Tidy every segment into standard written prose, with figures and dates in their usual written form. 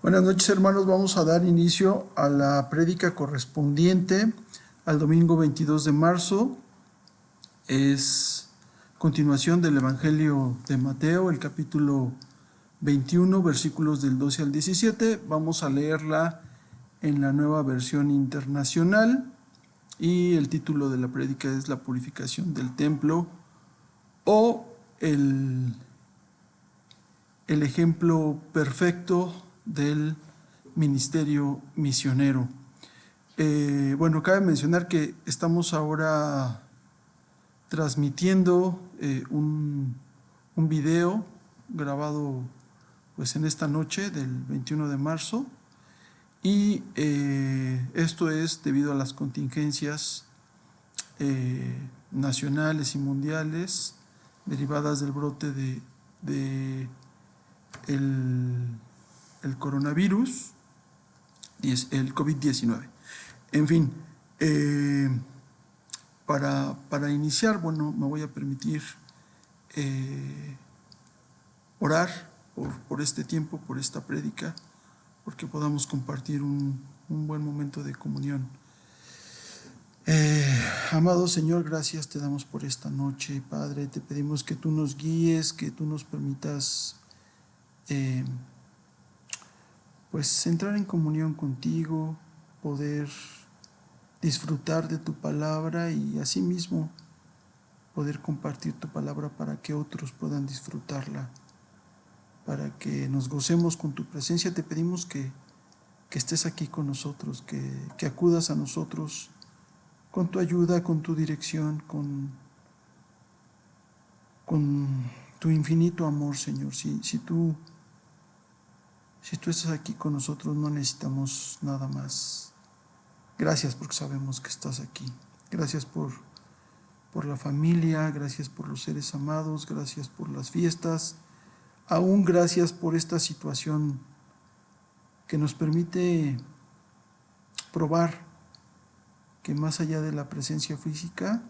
Buenas noches, hermanos. Vamos a dar inicio a la prédica correspondiente al domingo 22 de marzo. Es continuación del Evangelio de Mateo, el capítulo 21, versículos del 12 al 17. Vamos a leerla en la Nueva Versión Internacional y el título de la prédica es La purificación del templo o el ejemplo perfecto del ministerio misionero. Cabe mencionar que estamos ahora transmitiendo un video grabado pues en esta noche del 21 de marzo y esto es debido a las contingencias nacionales y mundiales derivadas del brote de el coronavirus, el COVID-19. En fin, para iniciar, me voy a permitir orar por este tiempo, por esta prédica, porque podamos compartir un buen momento de comunión. Amado Señor, gracias te damos por esta noche, Padre. Te pedimos que tú nos guíes, que tú nos permitas pues entrar en comunión contigo, poder disfrutar de tu palabra y asimismo poder compartir tu palabra para que otros puedan disfrutarla, para que nos gocemos con tu presencia. Te pedimos que estés aquí con nosotros, que acudas a nosotros con tu ayuda, con tu dirección, con tu infinito amor, Señor. Si tú estás aquí con nosotros, no necesitamos nada más. Gracias porque sabemos que estás aquí. Gracias por la familia, gracias por los seres amados, gracias por las fiestas. Aún gracias por esta situación que nos permite probar que más allá de la presencia física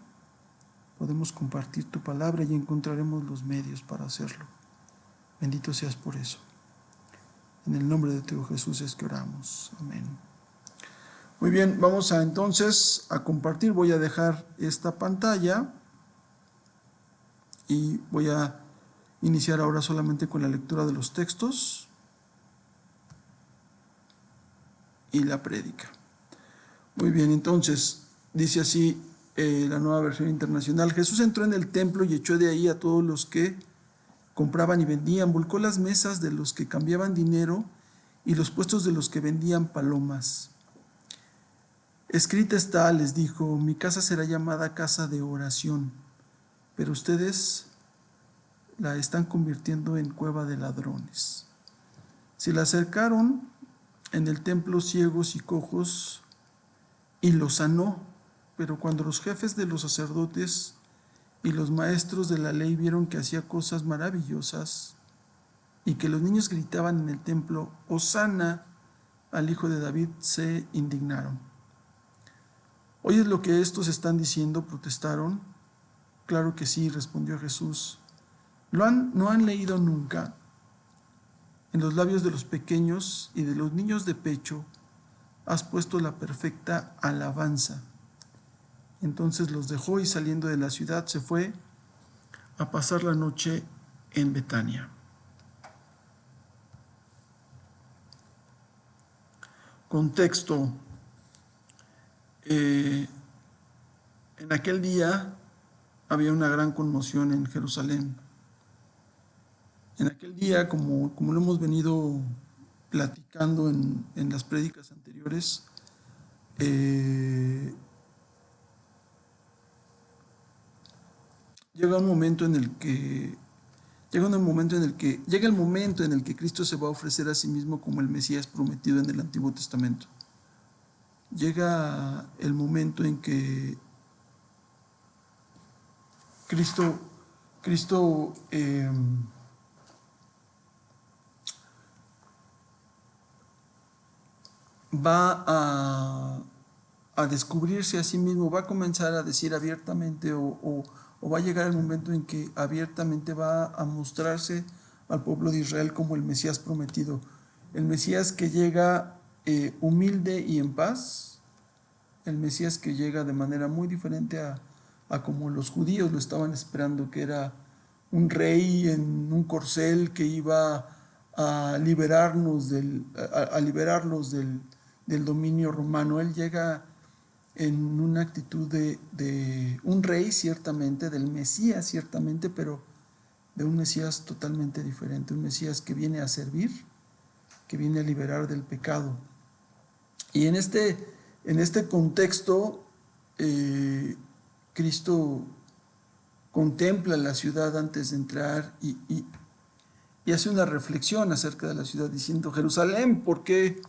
podemos compartir tu palabra y encontraremos los medios para hacerlo. Bendito seas por eso. En el nombre de tu Jesús es que oramos. Amén. Muy bien, vamos entonces a compartir. Voy a dejar esta pantalla y voy a iniciar ahora solamente con la lectura de los textos y la prédica. Muy bien, entonces, dice así la Nueva Versión Internacional. Jesús entró en el templo y echó de ahí a todos los que compraban y vendían, volcó las mesas de los que cambiaban dinero y los puestos de los que vendían palomas. Escrita está, les dijo, mi casa será llamada casa de oración, pero ustedes la están convirtiendo en cueva de ladrones. Se le acercaron en el templo ciegos y cojos y los sanó, pero cuando los jefes de los sacerdotes y los maestros de la ley vieron que hacía cosas maravillosas y que los niños gritaban en el templo, Hosana al Hijo de David, se indignaron. ¿Oyes lo que estos están diciendo?, protestaron. Claro que sí, respondió Jesús. ¿No han leído nunca? En los labios de los pequeños y de los niños de pecho has puesto la perfecta alabanza. Entonces los dejó y saliendo de la ciudad se fue a pasar la noche en Betania. Contexto. En aquel día había una gran conmoción en Jerusalén. En aquel día, como lo hemos venido platicando en las prédicas anteriores, llega el momento en el que Cristo se va a ofrecer a sí mismo como el Mesías prometido en el Antiguo Testamento. Llega el momento en que Cristo va a descubrirse a sí mismo, va a comenzar a decir abiertamente o va a llegar el momento en que abiertamente va a mostrarse al pueblo de Israel como el Mesías prometido. el Mesías que llega humilde y en paz, el Mesías que llega de manera muy diferente a como los judíos lo estaban esperando, que era un rey en un corcel que iba a liberarnos a liberarlos del dominio romano. Él llega en una actitud de un rey, ciertamente, del Mesías, ciertamente, pero de un Mesías totalmente diferente, un Mesías que viene a servir, que viene a liberar del pecado. Y en este contexto, Cristo contempla la ciudad antes de entrar y hace una reflexión acerca de la ciudad, diciendo: Jerusalén, ¿por qué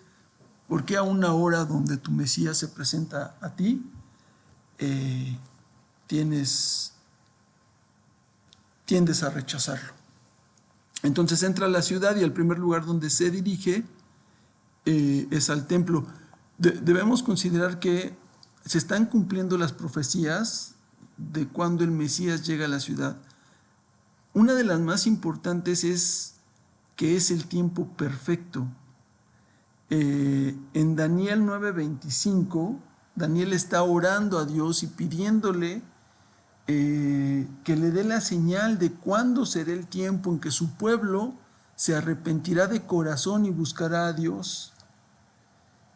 a una hora donde tu Mesías se presenta a ti, tiendes a rechazarlo? Entonces entra a la ciudad y el primer lugar donde se dirige es al templo. Debemos considerar que se están cumpliendo las profecías de cuando el Mesías llega a la ciudad. Una de las más importantes es que es el tiempo perfecto. En Daniel 9:25, Daniel está orando a Dios y pidiéndole que le dé la señal de cuándo será el tiempo en que su pueblo se arrepentirá de corazón y buscará a Dios.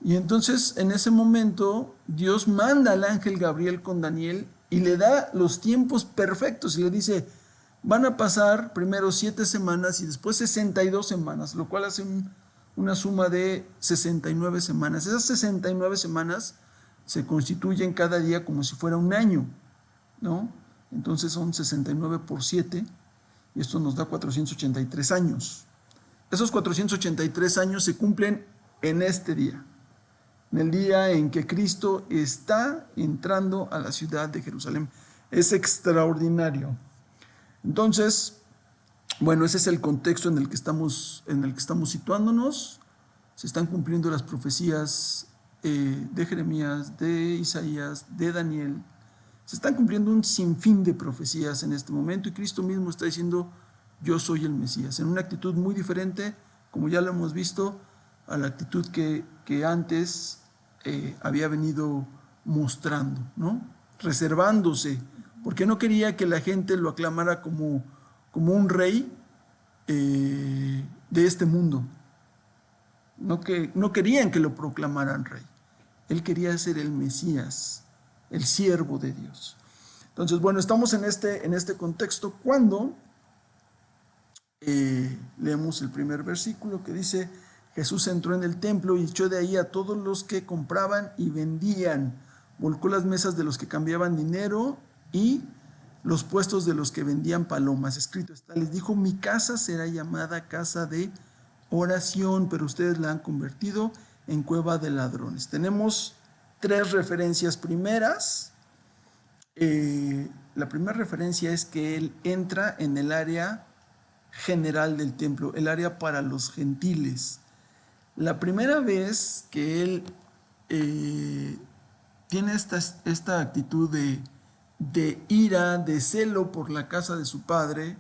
Y entonces en ese momento Dios manda al ángel Gabriel con Daniel y le da los tiempos perfectos y le dice: van a pasar primero 7 semanas y después 62 semanas, lo cual hace una suma de 69 semanas. Esas 69 semanas se constituyen cada día como si fuera un año, ¿no? Entonces son 69 por 7 y esto nos da 483 años. Esos 483 años se cumplen en este día, en el día en que Cristo está entrando a la ciudad de Jerusalén. Es extraordinario. Entonces, bueno, ese es el contexto en el que estamos situándonos. Se están cumpliendo las profecías de Jeremías, de Isaías, de Daniel. Se están cumpliendo un sinfín de profecías en este momento y Cristo mismo está diciendo: yo soy el Mesías, en una actitud muy diferente, como ya lo hemos visto, a la actitud que antes había venido mostrando, ¿no? Reservándose, porque no quería que la gente lo aclamara como un rey de este mundo. No querían que lo proclamaran rey. Él quería ser el Mesías, el siervo de Dios. Entonces, bueno, estamos en este contexto cuando leemos el primer versículo que dice: Jesús entró en el templo y echó de ahí a todos los que compraban y vendían, volcó las mesas de los que cambiaban dinero y los puestos de los que vendían palomas. Escrito está: les dijo: mi casa será llamada casa de oración, pero ustedes la han convertido en cueva de ladrones. Tenemos 3 referencias primeras. La primera referencia es que él entra en el área general del templo, el área para los gentiles. La primera vez que él tiene esta actitud de ira, de celo por la casa de su padre,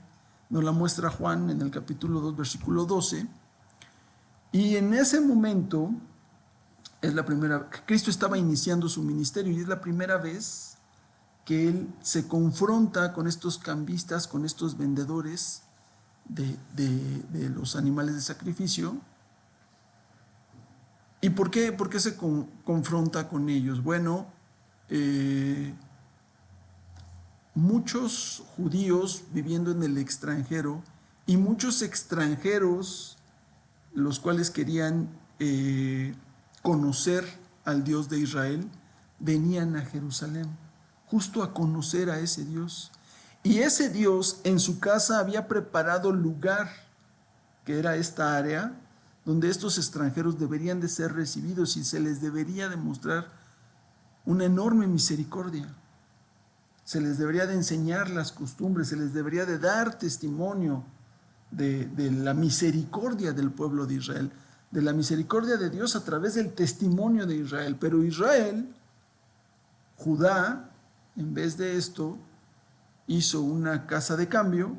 nos la muestra Juan en el capítulo 2, versículo 12. Y en ese momento es la primera, Cristo estaba iniciando su ministerio y es la primera vez que él se confronta con estos cambistas, con estos vendedores de los animales de sacrificio. ¿Y por qué se confronta con ellos? Bueno, muchos judíos viviendo en el extranjero y muchos extranjeros los cuales querían conocer al Dios de Israel, venían a Jerusalén justo a conocer a ese Dios. Y ese Dios en su casa había preparado lugar, que era esta área, donde estos extranjeros deberían de ser recibidos y se les debería demostrar una enorme misericordia. Se les debería de enseñar las costumbres, se les debería de dar testimonio de la misericordia del pueblo de Israel, de la misericordia de Dios a través del testimonio de Israel. Pero Israel, Judá, en vez de esto, hizo una casa de cambio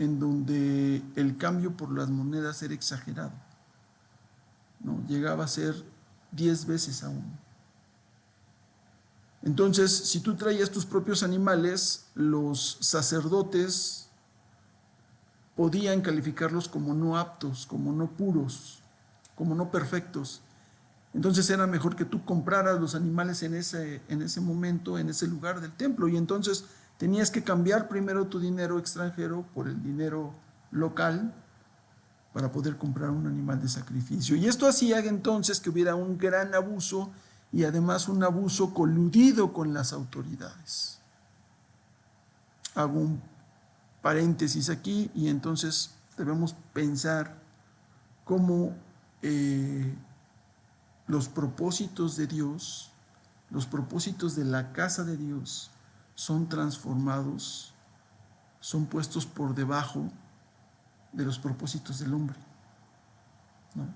en donde el cambio por las monedas era exagerado. ¿no? Llegaba a ser 10 veces aún. Entonces, si tú traías tus propios animales, los sacerdotes podían calificarlos como no aptos, como no puros, como no perfectos. Entonces era mejor que tú compraras los animales en ese momento, en ese lugar del templo. Y entonces tenías que cambiar primero tu dinero extranjero por el dinero local para poder comprar un animal de sacrificio. Y esto hacía entonces que hubiera un gran abuso y además un abuso coludido con las autoridades. Hago un paréntesis aquí y entonces debemos pensar cómo los propósitos de Dios, los propósitos de la casa de Dios son transformados, son puestos por debajo de los propósitos del hombre, ¿no?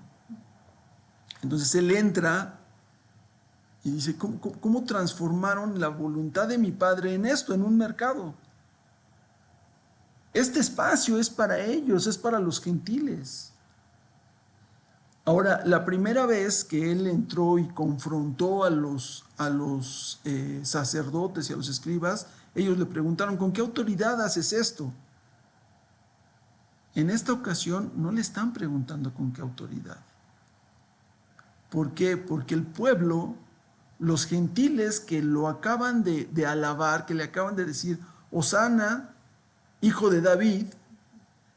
Entonces él entra y dice, ¿cómo transformaron la voluntad de mi padre en esto, en un mercado? Este espacio es para ellos, es para los gentiles. Ahora, la primera vez que él entró y confrontó a los sacerdotes y a los escribas, ellos le preguntaron, ¿con qué autoridad haces esto? En esta ocasión no le están preguntando con qué autoridad. ¿Por qué? Porque el pueblo, los gentiles que lo acaban de alabar, que le acaban de decir, Hosana, hijo de David,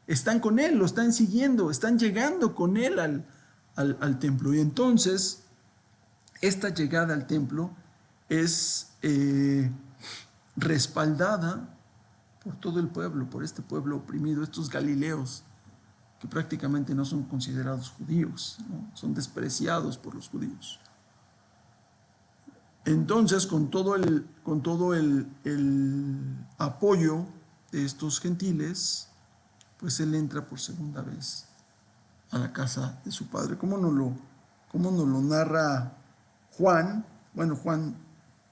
están con él, lo están siguiendo, están llegando con él al templo. Y entonces, esta llegada al templo es respaldada por todo el pueblo, por este pueblo oprimido, estos galileos, que prácticamente no son considerados judíos, ¿no? Son despreciados por los judíos. Entonces, con todo el apoyo de estos gentiles, pues él entra por segunda vez a la casa de su padre. ¿Cómo nos lo narra Juan? Bueno, Juan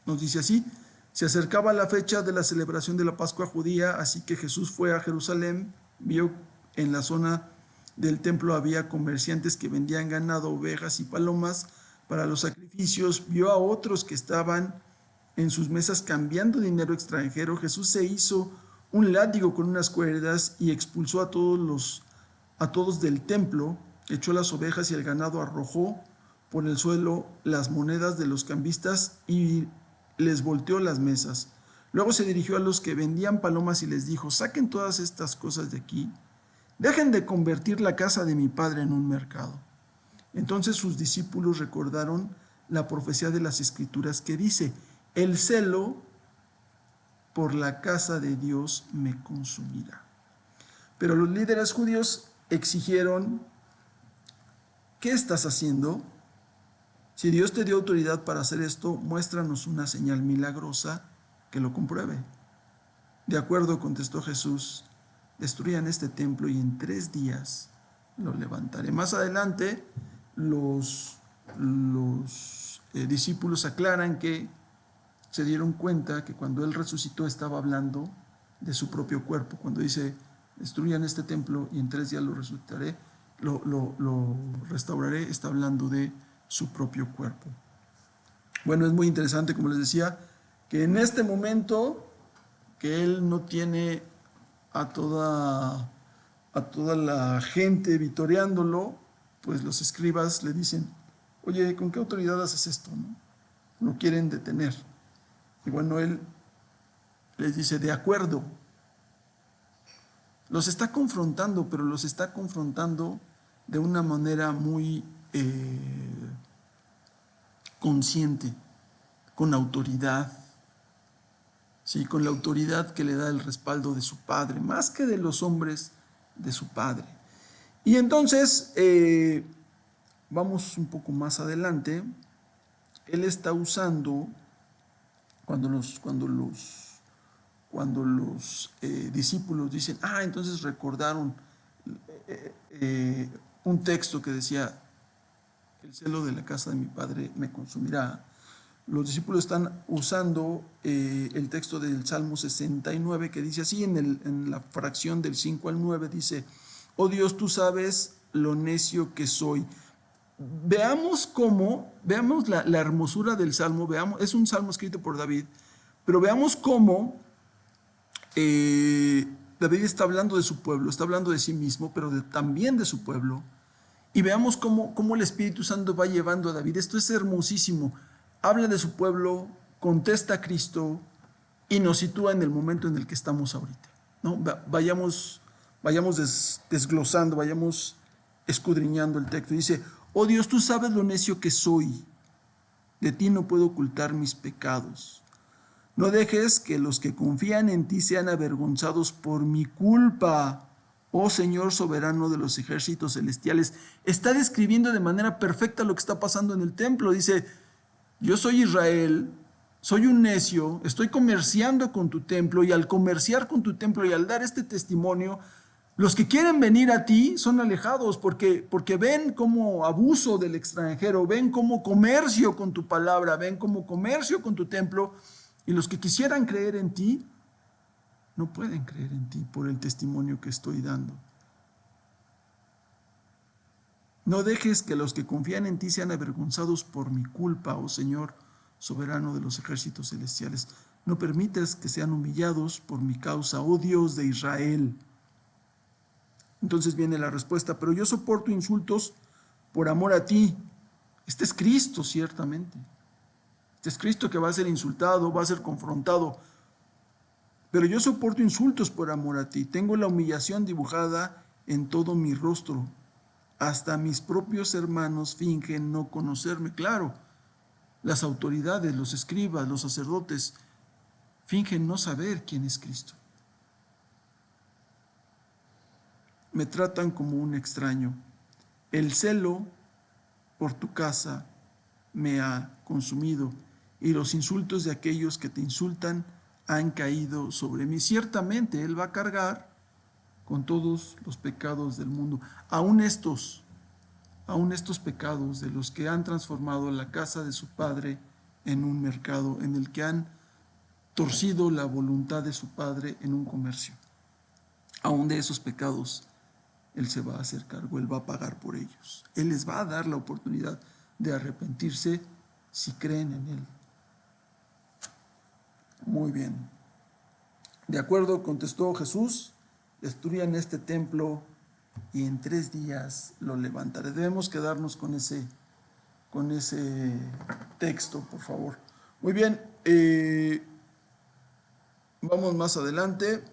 nos dice así: se acercaba la fecha de la celebración de la Pascua judía, así que Jesús fue a Jerusalén, vio en la zona del templo había comerciantes que vendían ganado, ovejas y palomas para los sacrificios, vio a otros que estaban en sus mesas cambiando dinero extranjero. Jesús se hizo un látigo con unas cuerdas y expulsó a todos del templo, echó las ovejas y el ganado, arrojó por el suelo las monedas de los cambistas y les volteó las mesas. Luego se dirigió a los que vendían palomas y les dijo, saquen todas estas cosas de aquí, dejen de convertir la casa de mi padre en un mercado. Entonces sus discípulos recordaron la profecía de las Escrituras que dice, el celo por la casa de Dios me consumirá. Pero los líderes judíos exigieron, ¿qué estás haciendo? Si Dios te dio autoridad para hacer esto, muéstranos una señal milagrosa que lo compruebe. De acuerdo, contestó Jesús, destruyan este templo y en 3 días lo levantaré. Más adelante, los discípulos aclaran que se dieron cuenta que cuando él resucitó estaba hablando de su propio cuerpo. Cuando dice, destruyan este templo y en 3 días lo resucitaré, lo restauraré, está hablando de su propio cuerpo. Bueno, es muy interesante, como les decía, que en este momento que él no tiene a toda la gente vitoreándolo, pues los escribas le dicen, oye, ¿con qué autoridad haces esto? Lo quieren detener. Y bueno, él les dice, de acuerdo. Los está confrontando, pero los está confrontando de una manera muy consciente, con autoridad, ¿sí? Con la autoridad que le da el respaldo de su padre, más que de los hombres de su padre. Y entonces, vamos un poco más adelante, él está usando, cuando los discípulos dicen, entonces recordaron un texto que decía, el celo de la casa de mi padre me consumirá. Los discípulos están usando el texto del Salmo 69 que dice así, en la fracción del 5 al 9 dice, oh Dios, tú sabes lo necio que soy. veamos la hermosura del salmo, es un salmo escrito por David, pero veamos cómo David está hablando de su pueblo, está hablando de sí mismo, pero también de su pueblo. Y veamos cómo el Espíritu Santo va llevando a David. Esto es hermosísimo. Habla de su pueblo, contesta a Cristo y nos sitúa en el momento en el que estamos ahorita, ¿no? Vayamos desglosando, vayamos escudriñando el texto. Dice: oh Dios, tú sabes lo necio que soy. De ti no puedo ocultar mis pecados. No dejes que los que confían en ti sean avergonzados por mi culpa. Oh Señor soberano de los ejércitos celestiales. Está describiendo de manera perfecta lo que está pasando en el templo. Dice: yo soy Israel, soy un necio, estoy comerciando con tu templo, y al comerciar con tu templo y al dar este testimonio, los que quieren venir a ti son alejados porque ven como abuso del extranjero, ven como comercio con tu palabra, ven como comercio con tu templo, y los que quisieran creer en ti no pueden creer en ti por el testimonio que estoy dando. No dejes que los que confían en ti sean avergonzados por mi culpa, oh Señor, soberano de los ejércitos celestiales. No permitas que sean humillados por mi causa, oh Dios de Israel. Entonces viene la respuesta: pero yo soporto insultos por amor a ti. Este es Cristo, ciertamente. Este es Cristo que va a ser insultado, va a ser confrontado. Pero yo soporto insultos por amor a ti. Tengo la humillación dibujada en todo mi rostro. Hasta mis propios hermanos fingen no conocerme. Claro, las autoridades, los escribas, los sacerdotes, fingen no saber quién es Cristo. Me tratan como un extraño. El celo por tu casa me ha consumido, y los insultos de aquellos que te insultan han caído sobre mí. Ciertamente Él va a cargar con todos los pecados del mundo, aún estos pecados de los que han transformado la casa de su padre en un mercado, en el que han torcido la voluntad de su padre en un comercio. Aún de esos pecados Él se va a hacer cargo, Él va a pagar por ellos. Él les va a dar la oportunidad de arrepentirse si creen en Él. Muy bien. De acuerdo, contestó Jesús: destruyan este templo y en 3 días lo levantaré. Debemos quedarnos con ese texto, por favor. Muy bien, vamos más adelante.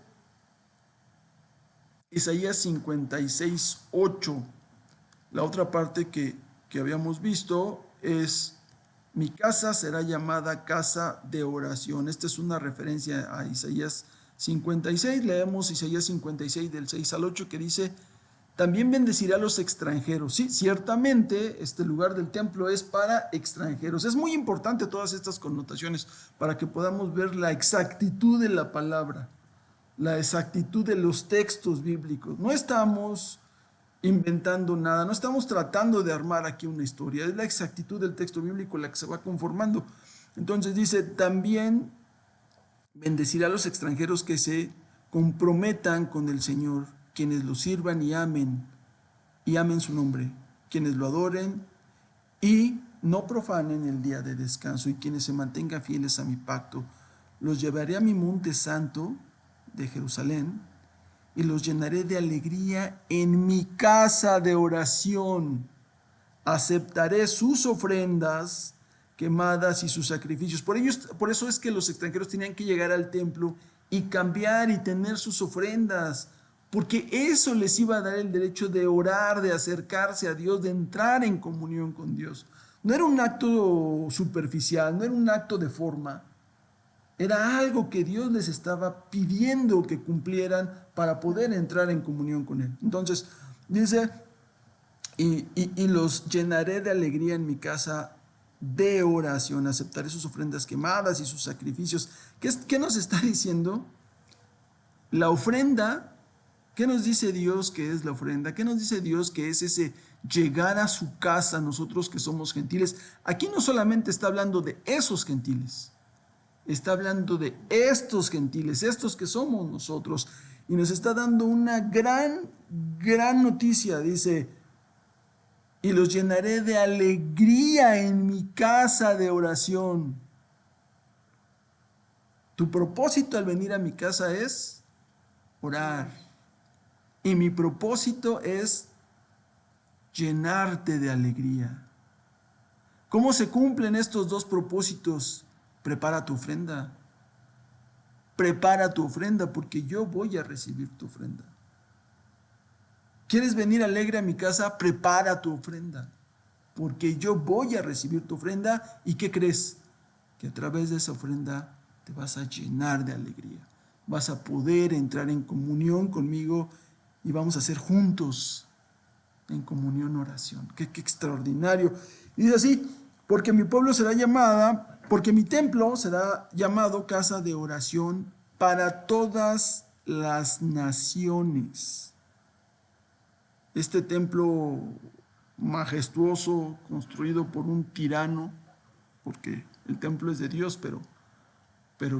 Isaías 56, 8. La otra parte que habíamos visto es: mi casa será llamada casa de oración. Esta es una referencia a Isaías 56. Leemos Isaías 56 del 6 al 8, que dice: también bendeciré a los extranjeros. Sí, ciertamente este lugar del templo es para extranjeros. Es muy importante todas estas connotaciones para que podamos ver la exactitud de la palabra, la exactitud de los textos bíblicos. No estamos inventando nada, no estamos tratando de armar aquí una historia, es la exactitud del texto bíblico la que se va conformando. Entonces dice: también bendecirá a los extranjeros que se comprometan con el Señor, quienes lo sirvan y amen su nombre, quienes lo adoren y no profanen el día de descanso, y quienes se mantengan fieles a mi pacto. Los llevaré a mi monte santo de Jerusalén y los llenaré de alegría en mi casa de oración. Aceptaré sus ofrendas quemadas y sus sacrificios. Por eso es que los extranjeros tenían que llegar al templo y cambiar y tener sus ofrendas, porque eso les iba a dar el derecho de orar, de acercarse a Dios, de entrar en comunión con Dios. No era un acto superficial, no era un acto de forma. Era algo que Dios les estaba pidiendo que cumplieran para poder entrar en comunión con Él. Entonces, dice: y los llenaré de alegría en mi casa de oración. Aceptaré sus ofrendas quemadas y sus sacrificios. ¿Qué nos está diciendo? La ofrenda. ¿Qué nos dice Dios que es la ofrenda? ¿Qué nos dice Dios que es ese llegar a su casa, nosotros que somos gentiles? Aquí no solamente está hablando de esos gentiles, está hablando de estos gentiles, estos que somos nosotros, y nos está dando una gran noticia. Dice: y los llenaré de alegría en mi casa de oración. Tu propósito al venir a mi casa es orar. Y mi propósito es llenarte de alegría. ¿Cómo se cumplen estos dos propósitos? Prepara tu ofrenda. Prepara tu ofrenda porque yo voy a recibir tu ofrenda. ¿Quieres venir alegre a mi casa? Prepara tu ofrenda porque yo voy a recibir tu ofrenda. ¿Y qué crees? Que a través de esa ofrenda te vas a llenar de alegría. Vas a poder entrar en comunión conmigo y vamos a hacer juntos en comunión oración. Qué extraordinario. Y dice así, porque mi pueblo será llamada, porque mi templo será llamado casa de oración para todas las naciones. Este templo majestuoso, construido por un tirano, porque el templo es de Dios, pero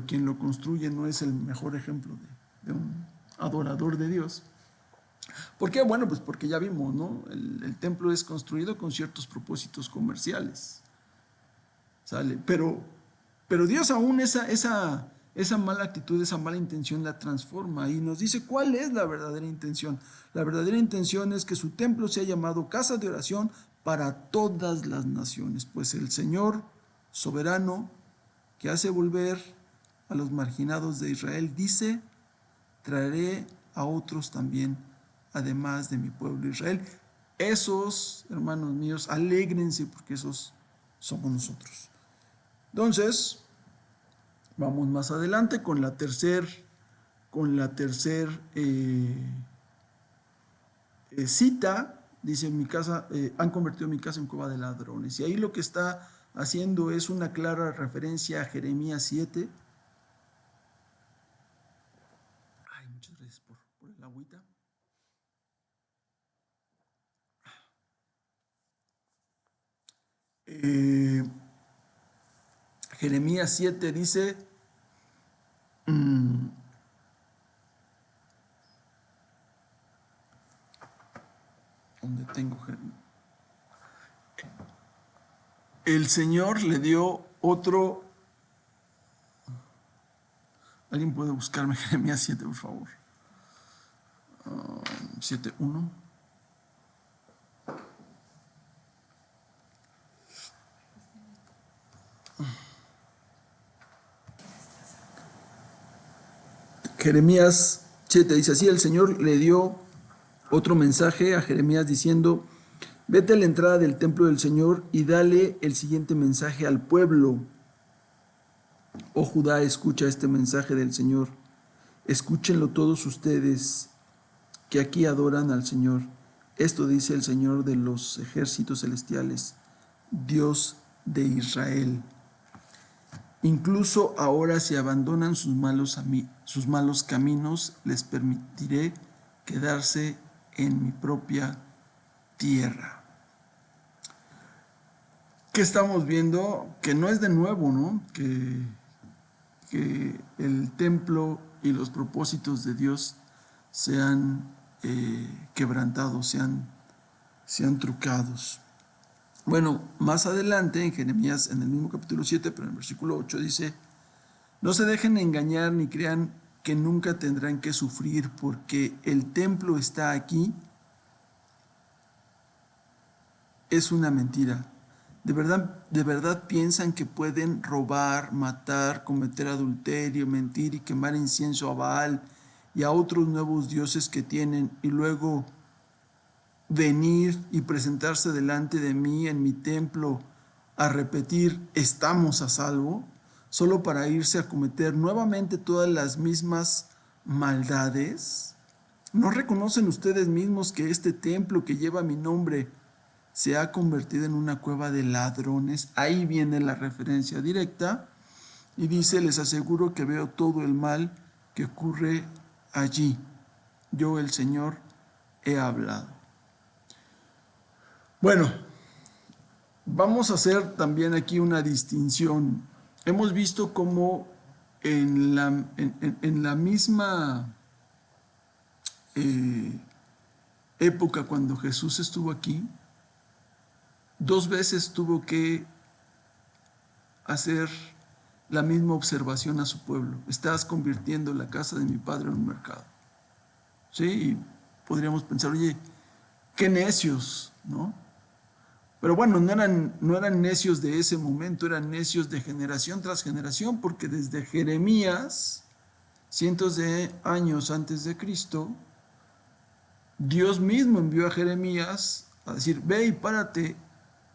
quien lo construye no es el mejor ejemplo de un adorador de Dios. ¿Por qué? Bueno, pues porque ya vimos, ¿no? El templo es construido con ciertos propósitos comerciales, ¿sale? Pero Dios aún esa mala actitud, esa mala intención la transforma y nos dice cuál es la verdadera intención. La verdadera intención es que su templo sea llamado casa de oración para todas las naciones, pues el Señor soberano que hace volver a los marginados de Israel dice, traeré a otros también, además de mi pueblo Israel. Esos, hermanos míos, alégrense porque esos somos nosotros. Entonces, vamos más adelante con la tercer cita. Dice, mi casa, han convertido mi casa en cueva de ladrones. Y ahí lo que está haciendo es una clara referencia a Jeremías 7. Ay, muchas gracias por el agüita. Jeremías 7 dice, ¿dónde tengo Jeremías? El Señor le dio otro. ¿Alguien puede buscarme Jeremías 7, por favor? 7:1. Jeremías 7 dice así, el Señor le dio otro mensaje a Jeremías diciendo, vete a la entrada del templo del Señor y dale el siguiente mensaje al pueblo. Oh Judá, escucha este mensaje del Señor. Escúchenlo todos ustedes que aquí adoran al Señor. Esto dice el Señor de los ejércitos celestiales, Dios de Israel. Incluso ahora si abandonan sus malos caminos, les permitiré quedarse en mi propia tierra. ¿Qué estamos viendo? Que no es de nuevo, ¿no? Que el templo y los propósitos de Dios sean quebrantados, sean trucados. Bueno, más adelante en Jeremías, en el mismo capítulo 7, pero en el versículo 8 dice, no se dejen engañar ni crean que nunca tendrán que sufrir porque el templo está aquí. Es una mentira. De verdad piensan que pueden robar, matar, cometer adulterio, mentir y quemar incienso a Baal y a otros nuevos dioses que tienen y luego venir y presentarse delante de mí en mi templo a repetir estamos a salvo, solo para irse a cometer nuevamente todas las mismas maldades. ¿No reconocen ustedes mismos que este templo que lleva mi nombre se ha convertido en una cueva de ladrones? Ahí viene la referencia directa y dice, les aseguro que veo todo el mal que ocurre allí. Yo, el Señor, he hablado. Bueno, vamos a hacer también aquí una distinción. Hemos visto cómo en la misma época cuando Jesús estuvo aquí, 2 veces tuvo que hacer la misma observación a su pueblo. Estás convirtiendo la casa de mi padre en un mercado. Sí, y podríamos pensar, oye, qué necios, ¿no? Pero bueno, no eran necios de ese momento, eran necios de generación tras generación, porque desde Jeremías, cientos de años antes de Cristo, Dios mismo envió a Jeremías a decir, ve y párate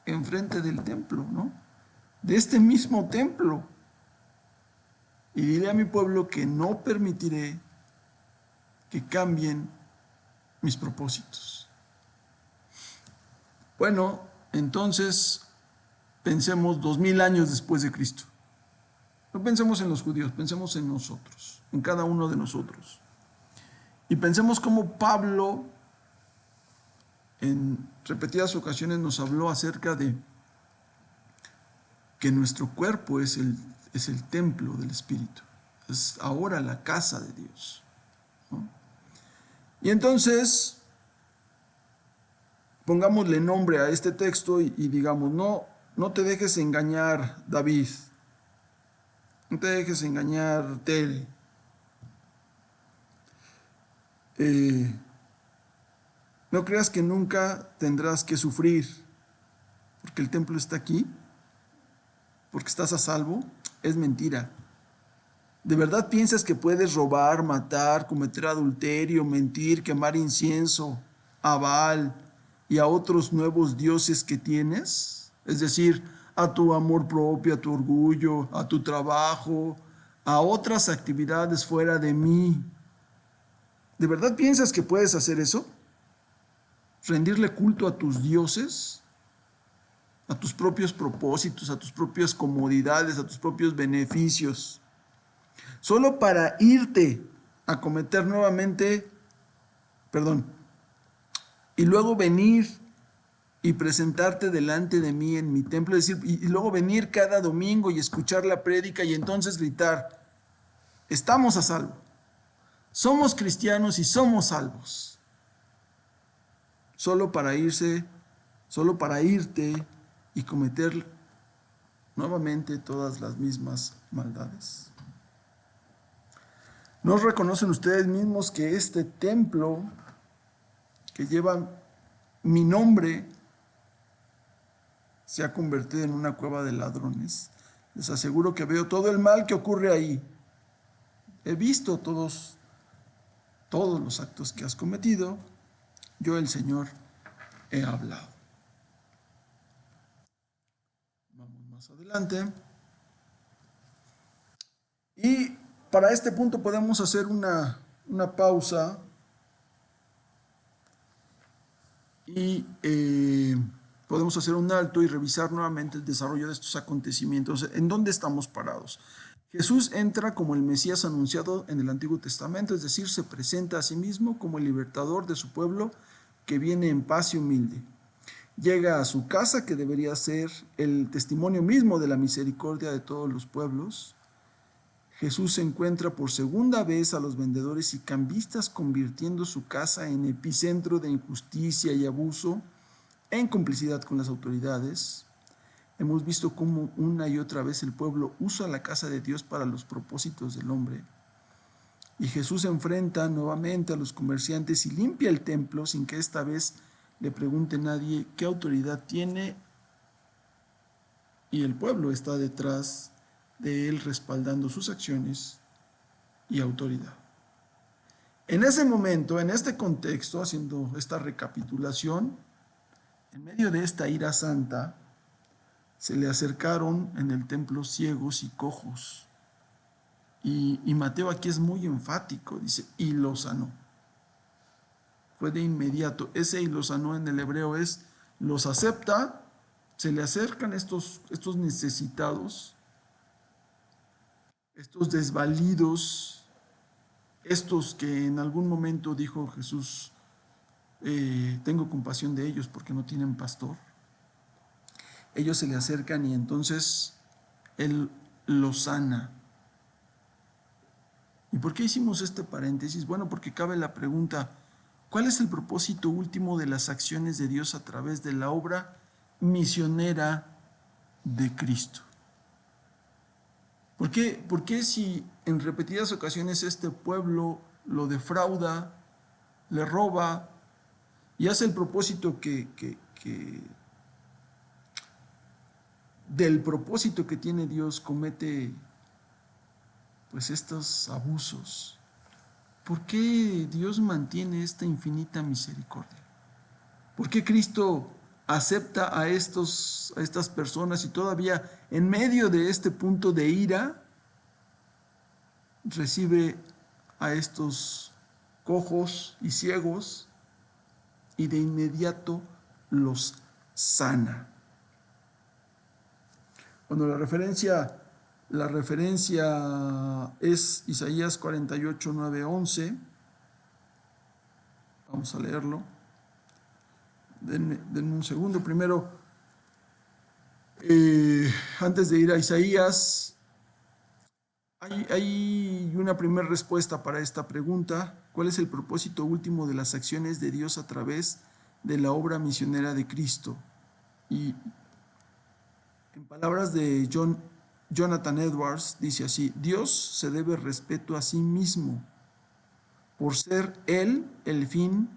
enfrente del templo, ¿no? De este mismo templo. Y dile a mi pueblo que no permitiré que cambien mis propósitos. Bueno, entonces pensemos 2000 años después de Cristo. No pensemos en los judíos, pensemos en nosotros, en cada uno de nosotros. Y pensemos cómo Pablo en repetidas ocasiones nos habló acerca de que nuestro cuerpo es el templo del Espíritu. Es ahora la casa de Dios, ¿no? Y entonces, pongámosle nombre a este texto y digamos, no te dejes engañar, David. No te dejes engañar, Tere. No creas que nunca tendrás que sufrir porque el templo está aquí, porque estás a salvo. Es mentira. ¿De verdad piensas que puedes robar, matar, cometer adulterio, mentir, quemar incienso a Baal y a otros nuevos dioses que tienes? Es decir, a tu amor propio, a tu orgullo, a tu trabajo, a otras actividades fuera de mí. ¿De verdad piensas que puedes hacer eso? ¿Rendirle culto a tus dioses? ¿A tus propios propósitos, a tus propias comodidades, a tus propios beneficios? Solo para irte a cometer nuevamente, y luego venir y presentarte delante de mí en mi templo, es decir, y luego venir cada domingo y escuchar la prédica y entonces gritar, estamos a salvo, somos cristianos y somos salvos. Solo para irte y cometer nuevamente todas las mismas maldades. ¿No reconocen ustedes mismos que este templo que lleva mi nombre se ha convertido en una cueva de ladrones? Les aseguro que veo todo el mal que ocurre ahí. He visto todos los actos que has cometido. Yo, el Señor, he hablado. Vamos más adelante. Y para este punto podemos hacer una pausa y podemos hacer un alto y revisar nuevamente el desarrollo de estos acontecimientos. ¿En dónde estamos parados? Jesús entra como el Mesías anunciado en el Antiguo Testamento, es decir, se presenta a sí mismo como el libertador de su pueblo que viene en paz y humilde. Llega a su casa, que debería ser el testimonio mismo de la misericordia de todos los pueblos. Jesús encuentra por segunda vez a los vendedores y cambistas, convirtiendo su casa en epicentro de injusticia y abuso en complicidad con las autoridades. Hemos visto cómo una y otra vez el pueblo usa la casa de Dios para los propósitos del hombre. Y Jesús enfrenta nuevamente a los comerciantes y limpia el templo sin que esta vez le pregunte nadie qué autoridad tiene, y el pueblo está detrás de él respaldando sus acciones y autoridad. En ese momento, en este contexto, haciendo esta recapitulación, en medio de esta ira santa, se le acercaron en el templo ciegos y cojos. Y Mateo aquí es muy enfático, dice, y lo sanó. Fue de inmediato. Ese y lo sanó en el hebreo es, los acepta, se le acercan estos necesitados, estos desvalidos, estos que en algún momento dijo Jesús, tengo compasión de ellos porque no tienen pastor. Ellos se le acercan y entonces Él los sana. ¿Y por qué hicimos este paréntesis? Bueno, porque cabe la pregunta, ¿cuál es el propósito último de las acciones de Dios a través de la obra misionera de Cristo. ¿Por qué si en repetidas ocasiones este pueblo lo defrauda, le roba y hace el propósito del propósito que tiene Dios, comete pues estos abusos? ¿Por qué Dios mantiene esta infinita misericordia? ¿Por qué Cristo acepta a estas personas y todavía en medio de este punto de ira recibe a estos cojos y ciegos y de inmediato los sana? Bueno, la referencia es Isaías 48, 9, 11. Vamos a leerlo. Denme un segundo. Primero, antes de ir a Isaías, hay una primera respuesta para esta pregunta. ¿Cuál es el propósito último de las acciones de Dios a través de la obra misionera de Cristo? Y en palabras de Jonathan Edwards, dice así: Dios se debe respeto a sí mismo por ser Él el fin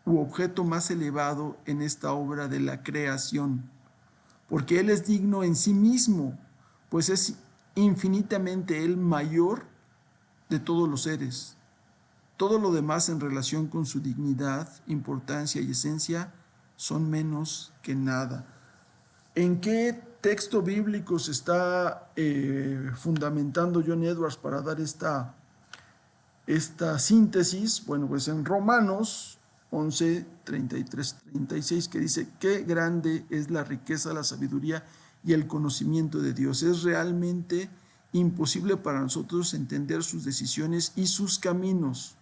u objeto más elevado en esta obra de la creación, porque Él es digno en sí mismo, pues es infinitamente el mayor de todos los seres. Todo lo demás en relación con su dignidad, importancia y esencia son menos que nada. ¿En qué texto bíblico se está fundamentando John Edwards para dar esta síntesis? Bueno, pues en Romanos 11, 33, 36, que dice: qué grande es la riqueza, la sabiduría y el conocimiento de Dios. Es realmente imposible para nosotros entender sus decisiones y sus caminos.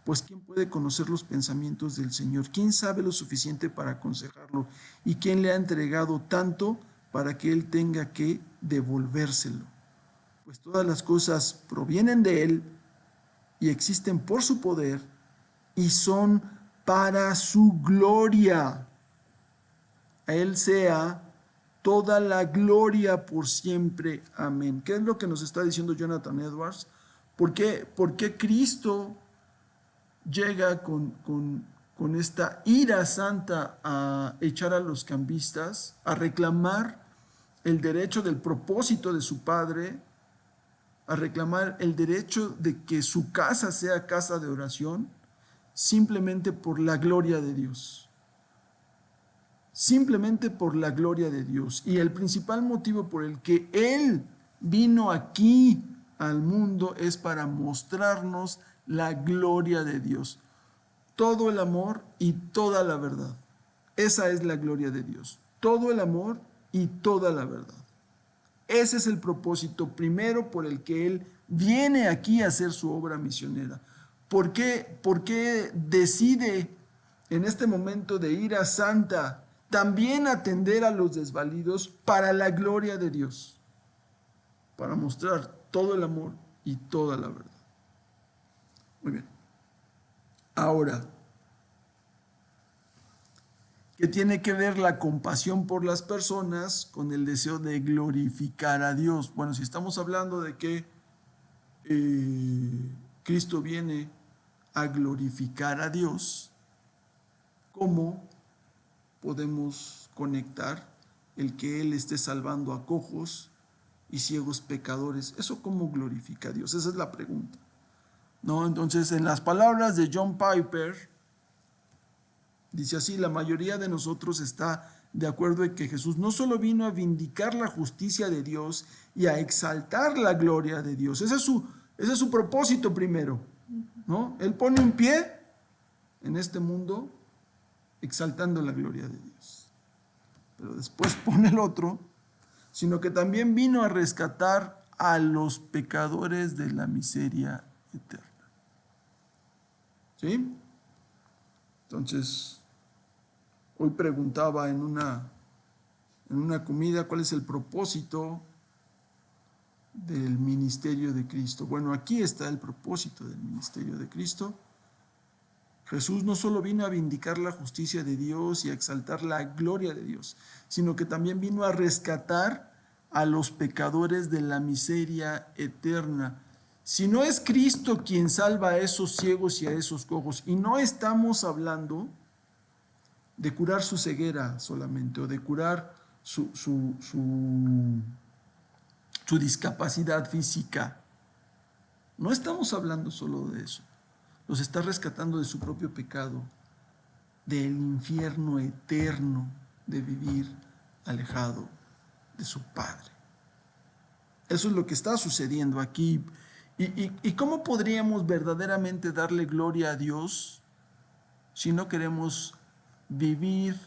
Pues ¿quién puede conocer los pensamientos del Señor? ¿Quién sabe lo suficiente para aconsejarlo? ¿Y quién le ha entregado tanto para que Él tenga que devolvérselo? Pues todas las cosas provienen de Él y existen por su poder y son para su gloria. A Él sea toda la gloria por siempre. Amén. ¿Qué es lo que nos está diciendo Jonathan Edwards? ¿Por qué Cristo llega con esta ira santa a echar a los cambistas, a reclamar el derecho del propósito de su padre, a reclamar el derecho de que su casa sea casa de oración? Simplemente por la gloria de Dios. Simplemente por la gloria de Dios. Y el principal motivo por el que Él vino aquí al mundo es para mostrarnos la gloria de Dios. Todo el amor y toda la verdad. Esa es la gloria de Dios. Todo el amor y toda la verdad. Ese es el propósito primero por el que Él viene aquí a hacer su obra misionera. ¿Por qué decide en este momento de ira santa también atender a los desvalidos para la gloria de Dios? Para mostrar todo el amor y toda la verdad. Muy bien. Ahora, ¿qué tiene que ver la compasión por las personas con el deseo de glorificar a Dios? Bueno, si estamos hablando de que Cristo viene a glorificar a Dios, ¿cómo podemos conectar el que Él esté salvando a cojos y ciegos pecadores? ¿Eso cómo glorifica a Dios? Esa es la pregunta. ¿No? Entonces, en las palabras de John Piper, dice así: la mayoría de nosotros está de acuerdo en que Jesús no solo vino a vindicar la justicia de Dios y a exaltar la gloria de Dios. Ese es su propósito primero, ¿no? Él pone un pie en este mundo exaltando la gloria de Dios. Pero después pone el otro, sino que también vino a rescatar a los pecadores de la miseria eterna. ¿Sí? Entonces, hoy preguntaba en una comida cuál es el propósito del ministerio de Cristo. Bueno, aquí está el propósito del ministerio de Cristo. Jesús no solo vino a vindicar la justicia de Dios y a exaltar la gloria de Dios, sino que también vino a rescatar a los pecadores de la miseria eterna. Si no es Cristo quien salva a esos ciegos y a esos cojos, y no estamos hablando de curar su ceguera solamente, o de curar su discapacidad física, no estamos hablando solo de eso. Los está rescatando de su propio pecado, del infierno eterno de vivir alejado de su Padre. Eso es lo que está sucediendo aquí. ¿Y cómo podríamos verdaderamente darle gloria a Dios si no queremos vivir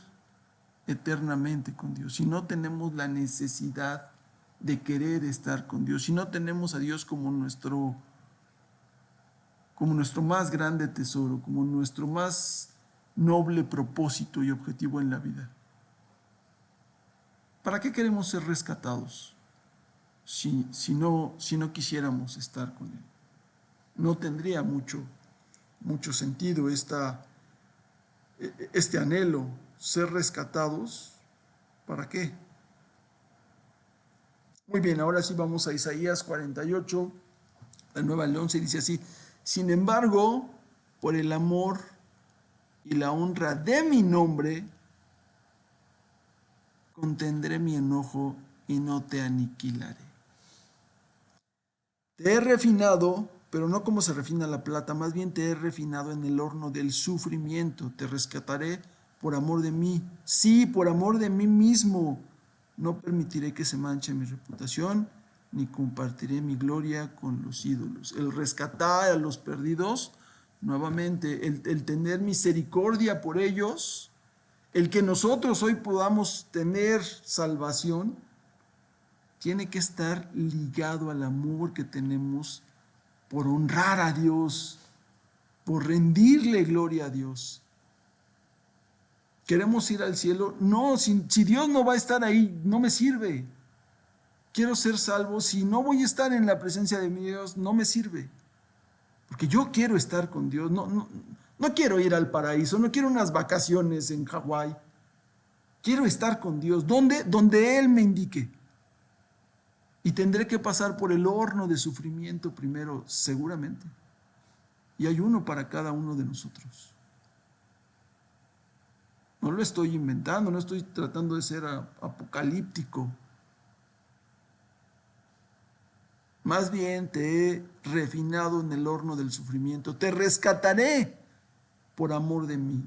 eternamente con Dios, si no tenemos la necesidad de querer estar con Dios, si no tenemos a Dios como nuestro más grande tesoro, como nuestro más noble propósito y objetivo en la vida? ¿Para qué queremos ser rescatados si no quisiéramos estar con Él? No tendría mucho sentido este anhelo, ser rescatados. ¿Para qué? Muy bien, ahora sí vamos a Isaías 48, la nueva al 11, dice así: sin embargo, por el amor y la honra de mi nombre, contendré mi enojo y no te aniquilaré. Te he refinado, pero no como se refina la plata, más bien te he refinado en el horno del sufrimiento. Te rescataré por amor de mí. Sí, por amor de mí mismo. No permitiré que se manche mi reputación, ni compartiré mi gloria con los ídolos. El rescatar a los perdidos, nuevamente, el tener misericordia por ellos, el que nosotros hoy podamos tener salvación, tiene que estar ligado al amor que tenemos por honrar a Dios, por rendirle gloria a Dios. ¿Queremos ir al cielo? No, si Dios no va a estar ahí, no me sirve. Quiero ser salvo, si no voy a estar en la presencia de mi Dios, no me sirve. Porque yo quiero estar con Dios, no quiero ir al paraíso, no quiero unas vacaciones en Hawái. Quiero estar con Dios, donde Él me indique. Y tendré que pasar por el horno de sufrimiento primero, seguramente. Y hay uno para cada uno de nosotros. No lo estoy inventando, no estoy tratando de ser apocalíptico. Más bien te he refinado en el horno del sufrimiento. Te rescataré por amor de mí.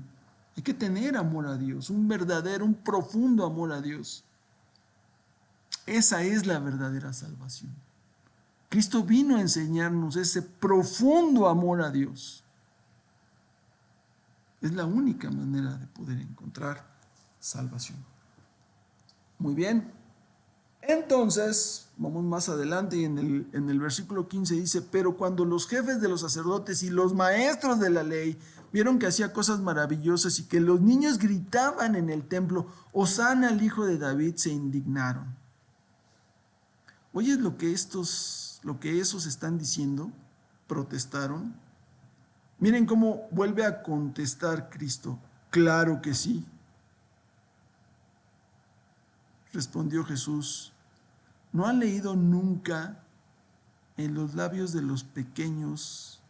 Hay que tener amor a Dios, un verdadero, un profundo amor a Dios. Esa es la verdadera salvación. Cristo vino a enseñarnos ese profundo amor a Dios. Es la única manera de poder encontrar salvación. Muy bien. Entonces, vamos más adelante y en el versículo 15 dice: pero cuando los jefes de los sacerdotes y los maestros de la ley vieron que hacía cosas maravillosas y que los niños gritaban en el templo, Hosana al hijo de David, se indignaron. ¿Oyes lo que esos están diciendo? Protestaron. Miren cómo vuelve a contestar Cristo: claro que sí. Respondió Jesús: ¿no han leído nunca: en los labios de los pequeños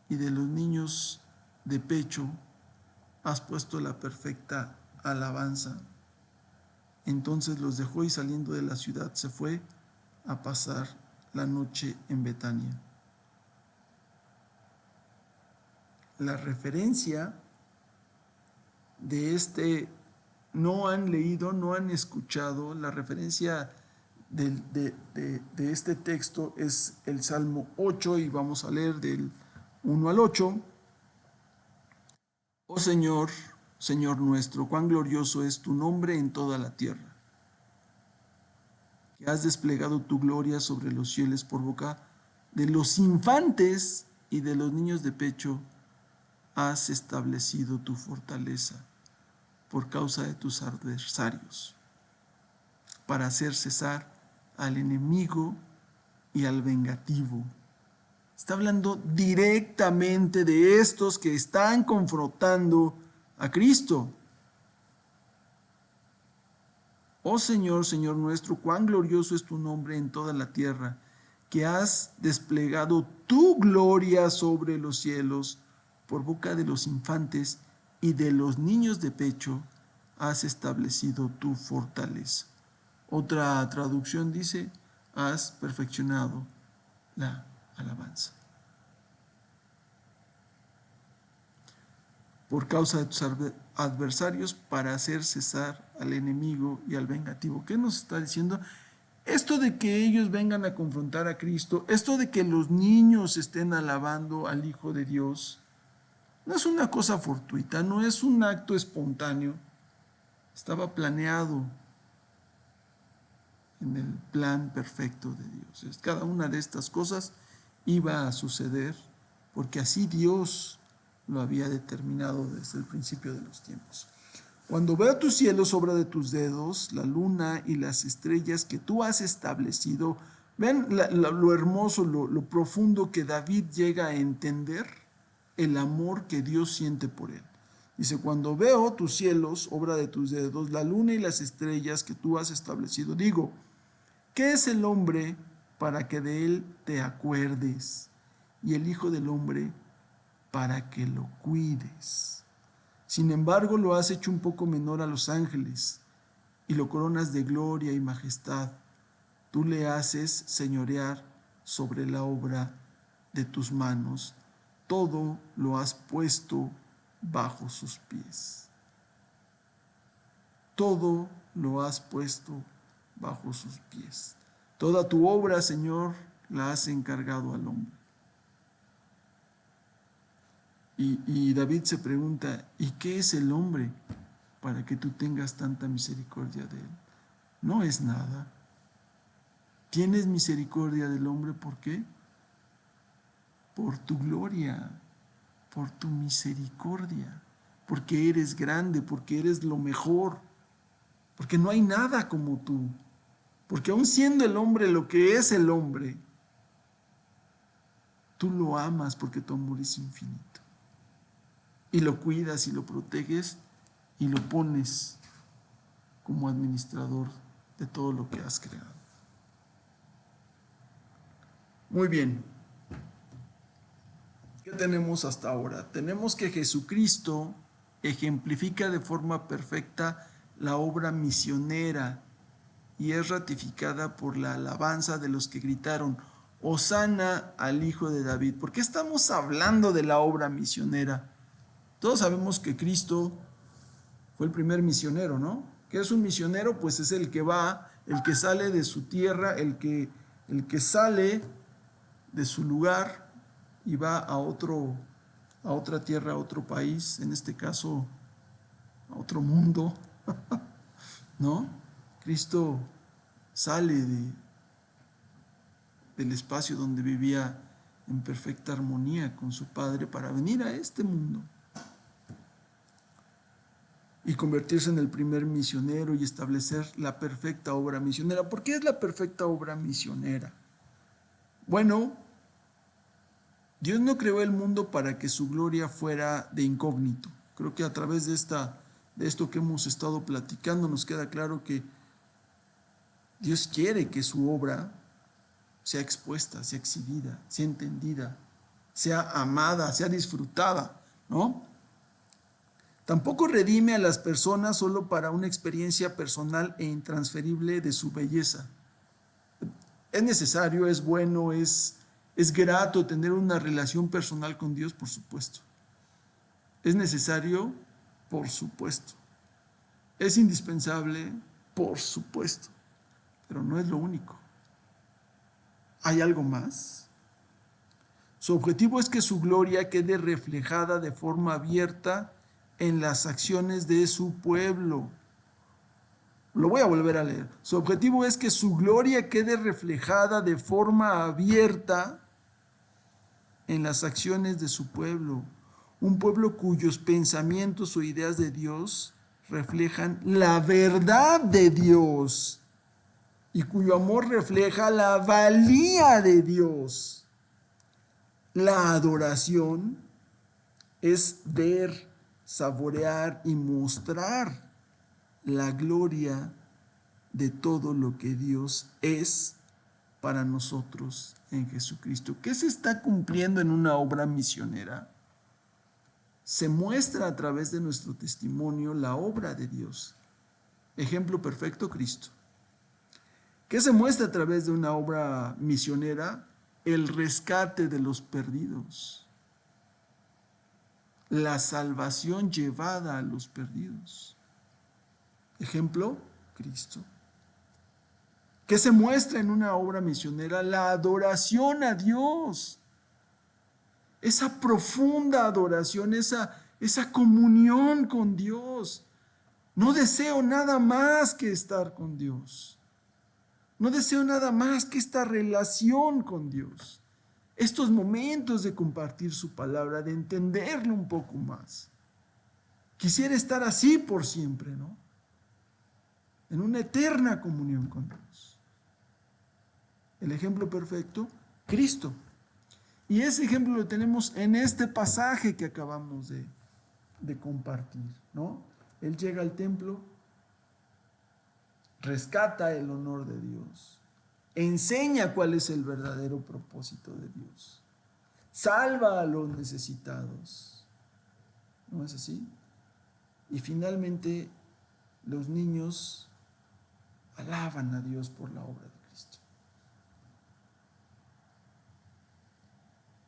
y de los niños de pecho has puesto la perfecta alabanza? Entonces los dejó y saliendo de la ciudad se fue a pasar la noche en Betania. La referencia de no han leído, no han escuchado, la referencia de este texto es el Salmo 8 y vamos a leer del 1 al 8. Oh Señor, Señor nuestro, cuán glorioso es tu nombre en toda la tierra, que has desplegado tu gloria sobre los cielos por boca de los infantes y de los niños de pecho has establecido tu fortaleza por causa de tus adversarios, para hacer cesar al enemigo y al vengativo. Está hablando directamente de estos que están confrontando a Cristo. Oh Señor, Señor nuestro, cuán glorioso es tu nombre en toda la tierra, que has desplegado tu gloria sobre los cielos, por boca de los infantes y de los niños de pecho, has establecido tu fortaleza. Otra traducción dice, has perfeccionado la alabanza. Por causa de tus adversarios, para hacer cesar al enemigo y al vengativo. ¿Qué nos está diciendo? Esto de que ellos vengan a confrontar a Cristo, esto de que los niños estén alabando al Hijo de Dios, no es una cosa fortuita, no es un acto espontáneo. Estaba planeado en el plan perfecto de Dios. Cada una de estas cosas iba a suceder porque así Dios lo había determinado desde el principio de los tiempos. Cuando veo tus cielos, obra de tus dedos, la luna y las estrellas que tú has establecido, ven lo hermoso, lo profundo que David llega a entender el amor que Dios siente por él. Dice, cuando veo tus cielos, obra de tus dedos, la luna y las estrellas que tú has establecido, digo, ¿qué es el hombre para que de él te acuerdes? Y el Hijo del hombre para que lo cuides. Sin embargo, lo has hecho un poco menor a los ángeles y lo coronas de gloria y majestad. Tú le haces señorear sobre la obra de tus manos. Todo lo has puesto bajo sus pies. Todo lo has puesto bajo sus pies. Toda tu obra, Señor, la has encargado al hombre. Y David se pregunta, ¿y qué es el hombre para que tú tengas tanta misericordia de él? No es nada. Tienes misericordia del hombre, ¿por qué? Por tu gloria, por tu misericordia, porque eres grande, porque eres lo mejor, porque no hay nada como tú, porque aun siendo el hombre lo que es el hombre, tú lo amas porque tu amor es infinito. Y lo cuidas y lo proteges y lo pones como administrador de todo lo que has creado. Muy bien. ¿Qué tenemos hasta ahora? Tenemos que Jesucristo ejemplifica de forma perfecta la obra misionera y es ratificada por la alabanza de los que gritaron, Hosana al Hijo de David. ¿Por qué estamos hablando de la obra misionera? Todos sabemos que Cristo fue el primer misionero, ¿no? ¿Qué es un misionero? Pues es el que va, el que sale de su tierra, el que sale de su lugar y va a otra tierra, a otro país, en este caso a otro mundo, ¿no? Cristo sale del espacio donde vivía en perfecta armonía con su Padre para venir a este mundo y convertirse en el primer misionero y establecer la perfecta obra misionera. ¿Por qué es la perfecta obra misionera? Bueno, Dios no creó el mundo para que su gloria fuera de incógnito. Creo que a través de esto que hemos estado platicando nos queda claro que Dios quiere que su obra sea expuesta, sea exhibida, sea entendida, sea amada, sea disfrutada, ¿no? Tampoco redime a las personas solo para una experiencia personal e intransferible de su belleza. Es necesario, es bueno, es grato tener una relación personal con Dios, por supuesto. Es necesario, por supuesto. Es indispensable, por supuesto. Pero no es lo único. ¿Hay algo más? Su objetivo es que su gloria quede reflejada de forma abierta en las acciones de su pueblo. Lo voy a volver a leer. Su objetivo es que su gloria quede reflejada de forma abierta en las acciones de su pueblo. Un pueblo cuyos pensamientos o ideas de Dios reflejan la verdad de Dios y cuyo amor refleja la valía de Dios. La adoración es ver, saborear y mostrar la gloria de todo lo que Dios es para nosotros en Jesucristo. ¿Qué se está cumpliendo en una obra misionera? Se muestra a través de nuestro testimonio la obra de Dios. Ejemplo perfecto, Cristo. ¿Qué se muestra a través de una obra misionera? El rescate de los perdidos. La salvación llevada a los perdidos. Ejemplo, Cristo. ¿Qué se muestra en una obra misionera? La adoración a Dios. Esa profunda adoración, esa comunión con Dios. No deseo nada más que estar con Dios. No deseo nada más que esta relación con Dios. Estos momentos de compartir su palabra, de entenderlo un poco más. Quisiera estar así por siempre, ¿no? En una eterna comunión con Dios. El ejemplo perfecto, Cristo. Y ese ejemplo lo tenemos en este pasaje que acabamos de compartir, ¿no? Él llega al templo, rescata el honor de Dios, enseña cuál es el verdadero propósito de Dios, salva a los necesitados, ¿no es así? Y finalmente los niños alaban a Dios por la obra de Cristo.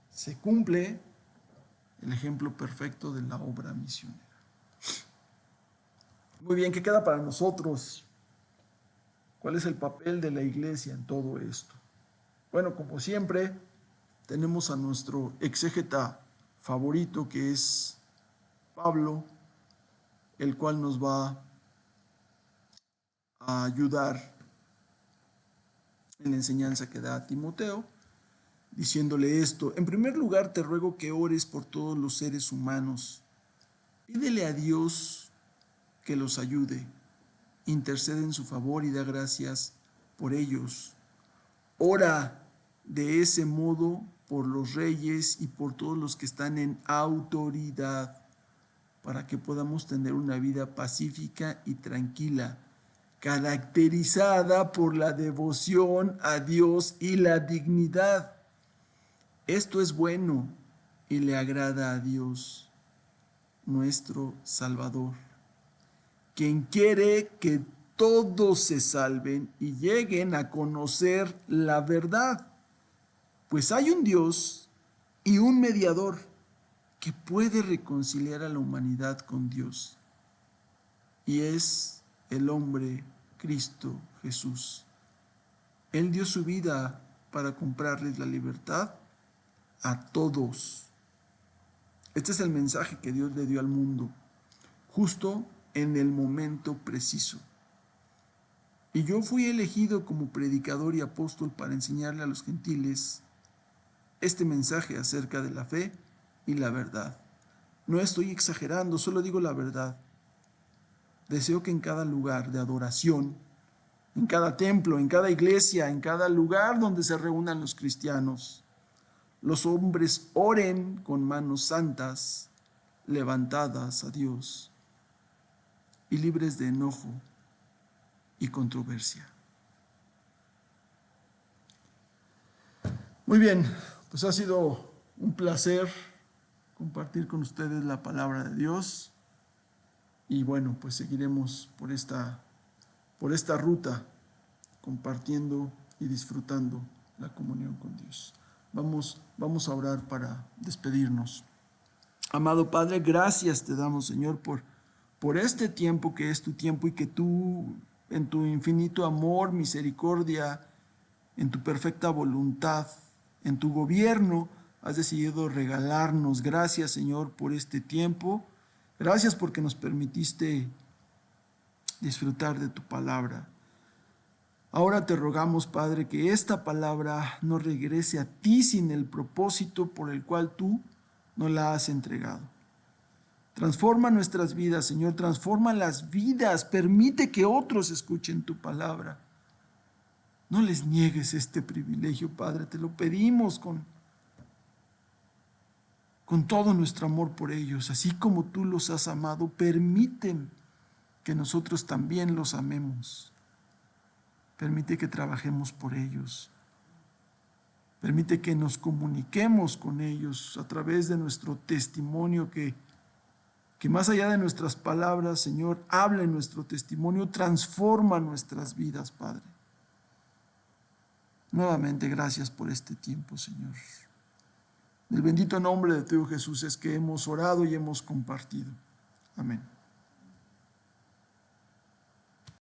Se cumple el ejemplo perfecto de la obra misionera. Muy bien, ¿qué queda para nosotros? ¿Cuál es el papel de la iglesia en todo esto? Bueno, como siempre, tenemos a nuestro exégeta favorito, que es Pablo, el cual nos va a ayudar en la enseñanza que da a Timoteo, diciéndole esto: en primer lugar, te ruego que ores por todos los seres humanos. Pídele a Dios que los ayude, intercede en su favor y da gracias por ellos. Ora de ese modo por los reyes y por todos los que están en autoridad, para que podamos tener una vida pacífica y tranquila, caracterizada por la devoción a Dios y la dignidad. Esto es bueno y le agrada a Dios, nuestro Salvador, quien quiere que todos se salven y lleguen a conocer la verdad. Pues hay un Dios y un mediador que puede reconciliar a la humanidad con Dios, y es el hombre Cristo Jesús. Él dio su vida para comprarles la libertad a todos. Este es el mensaje que Dios le dio al mundo, justo en el momento preciso. Y yo fui elegido como predicador y apóstol para enseñarle a los gentiles este mensaje acerca de la fe y la verdad. No estoy exagerando, solo digo la verdad. Deseo que en cada lugar de adoración, en cada templo, en cada iglesia, en cada lugar donde se reúnan los cristianos, los hombres oren con manos santas, levantadas a Dios y libres de enojo y controversia. Muy bien, pues ha sido un placer compartir con ustedes la palabra de Dios, y bueno, pues seguiremos por esta ruta, compartiendo y disfrutando la comunión con Dios. Vamos a orar para despedirnos. Amado Padre, gracias te damos, Señor, por este tiempo que es tu tiempo, y que tú, en tu infinito amor, misericordia, en tu perfecta voluntad, en tu gobierno, has decidido regalarnos. Gracias, Señor, por este tiempo. Gracias porque nos permitiste disfrutar de tu palabra. Ahora te rogamos, Padre, que esta palabra no regrese a ti sin el propósito por el cual tú nos la has entregado. Transforma nuestras vidas, Señor, transforma las vidas, permite que otros escuchen tu palabra. No les niegues este privilegio, Padre, te lo pedimos con con todo nuestro amor por ellos, así como tú los has amado, permiten que nosotros también los amemos. Permite que trabajemos por ellos. Permite que nos comuniquemos con ellos a través de nuestro testimonio, que más allá de nuestras palabras, Señor, habla en nuestro testimonio, transforma nuestras vidas, Padre. Nuevamente, gracias por este tiempo, Señor. En el bendito nombre de tu Hijo Jesús es que hemos orado y hemos compartido. Amén.